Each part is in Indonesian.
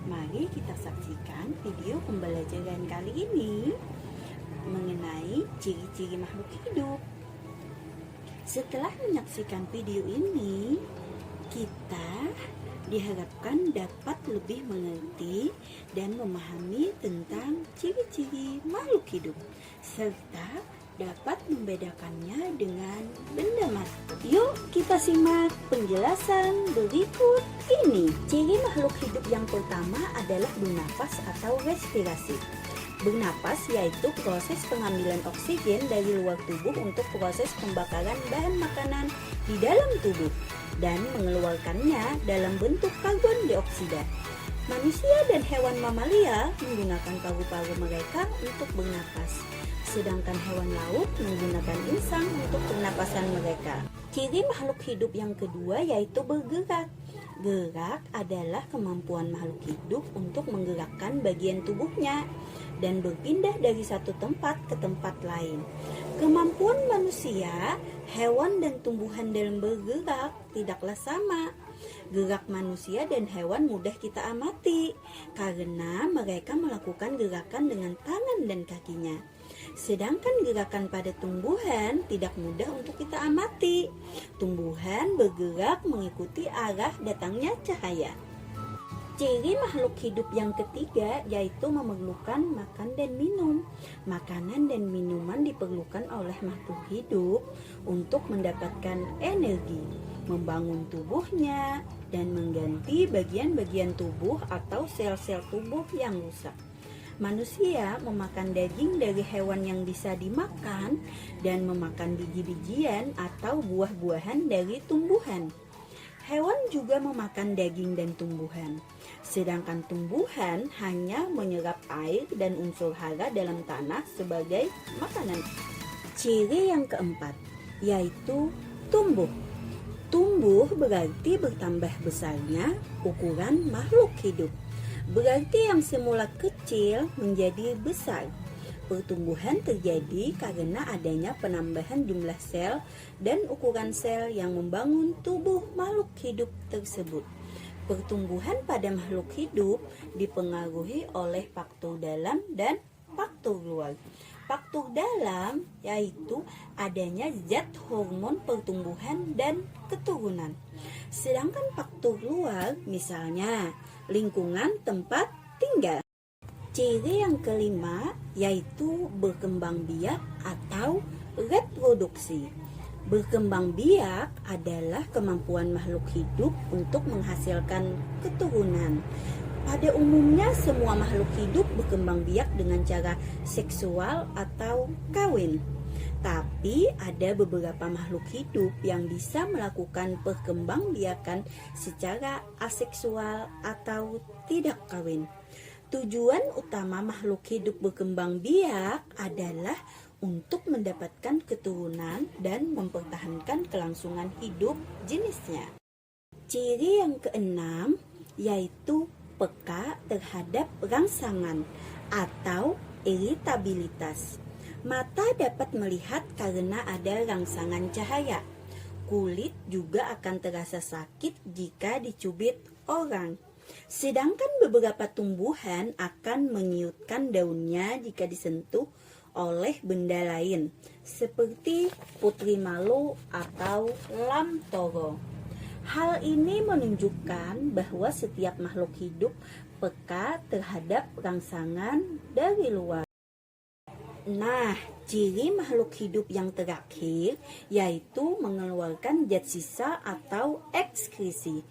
Mari kita saksikan video pembelajaran kali ini mengenai ciri-ciri makhluk hidup. Setelah menyaksikan video ini, kita diharapkan dapat lebih mengerti dan memahami tentang ciri-ciri makhluk hidup, serta dapat membedakannya dengan benda mati. Yuk kita simak penjelasan berikut ini. Ciri makhluk hidup yang pertama adalah bernapas atau respirasi. Bernapas yaitu proses pengambilan oksigen dari luar tubuh untuk proses pembakaran bahan makanan di dalam tubuh dan mengeluarkannya dalam bentuk karbon dioksida. Manusia dan hewan mamalia menggunakan paru-paru mereka untuk bernapas, sedangkan hewan laut menggunakan insang untuk pernapasan mereka. Ciri makhluk hidup yang kedua yaitu bergerak. Gerak adalah kemampuan makhluk hidup untuk menggerakkan bagian tubuhnya dan berpindah dari satu tempat ke tempat lain. Kemampuan manusia, hewan dan tumbuhan dalam bergerak tidaklah sama. Gerak manusia dan hewan mudah kita amati karena mereka melakukan gerakan dengan tangan dan kakinya. Sedangkan gerakan pada tumbuhan tidak mudah untuk kita amati. Tumbuhan bergerak mengikuti arah datangnya cahaya. Ciri makhluk hidup yang ketiga yaitu memerlukan makan dan minum. Makanan dan minuman diperlukan oleh makhluk hidup untuk mendapatkan energi, membangun tubuhnya, dan mengganti bagian-bagian tubuh atau sel-sel tubuh yang rusak. Manusia memakan daging dari hewan yang bisa dimakan dan memakan biji-bijian atau buah-buahan dari tumbuhan. Hewan juga memakan daging dan tumbuhan, sedangkan tumbuhan hanya menyerap air dan unsur hara dalam tanah sebagai makanan. Ciri yang keempat yaitu tumbuh. Tumbuh berarti bertambah besarnya ukuran makhluk hidup. Berarti yang semula kecil menjadi besar. Pertumbuhan terjadi karena adanya penambahan jumlah sel dan ukuran sel yang membangun tubuh makhluk hidup tersebut. Pertumbuhan pada makhluk hidup dipengaruhi oleh faktor dalam dan faktor luar. Faktor dalam yaitu adanya zat hormon pertumbuhan dan keturunan. Sedangkan faktor luar misalnya lingkungan tempat tinggal. Ciri yang kelima yaitu berkembang biak atau reproduksi. Berkembang biak adalah kemampuan makhluk hidup untuk menghasilkan keturunan. Pada umumnya semua makhluk hidup berkembang biak dengan cara seksual atau kawin. Tapi ada beberapa makhluk hidup yang bisa melakukan perkembangbiakan secara aseksual atau tidak kawin. Tujuan utama makhluk hidup berkembang biak adalah untuk mendapatkan keturunan dan mempertahankan kelangsungan hidup jenisnya. Ciri yang keenam yaitu peka terhadap rangsangan atau iritabilitas. Mata dapat melihat karena ada rangsangan cahaya. Kulit juga akan terasa sakit jika dicubit orang. Sedangkan beberapa tumbuhan akan mengiutkan daunnya jika disentuh oleh benda lain, seperti putri malu atau lam toro. Hal ini menunjukkan bahwa setiap makhluk hidup peka terhadap rangsangan dari luar. Nah, ciri makhluk hidup yang terakhir yaitu mengeluarkan zat sisa atau ekskresi.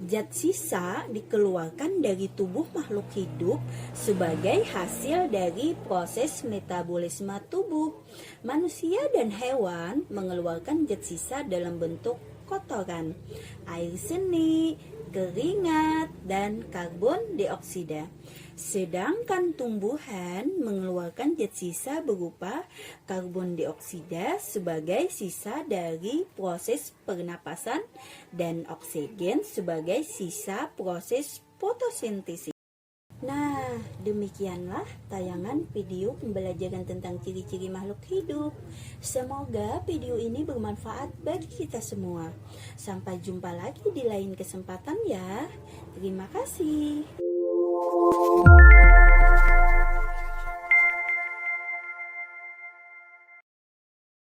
Zat sisa dikeluarkan dari tubuh makhluk hidup sebagai hasil dari proses metabolisme tubuh. Manusia dan hewan mengeluarkan zat sisa dalam bentuk kotoran, air seni, keringat, dan karbon dioksida. Sedangkan tumbuhan mengeluarkan zat sisa berupa karbon dioksida sebagai sisa dari proses pernapasan dan oksigen sebagai sisa proses fotosintesis. Nah, demikianlah tayangan video pembelajaran tentang ciri-ciri makhluk hidup. Semoga video ini bermanfaat bagi kita semua. Sampai jumpa lagi di lain kesempatan ya. Terima kasih.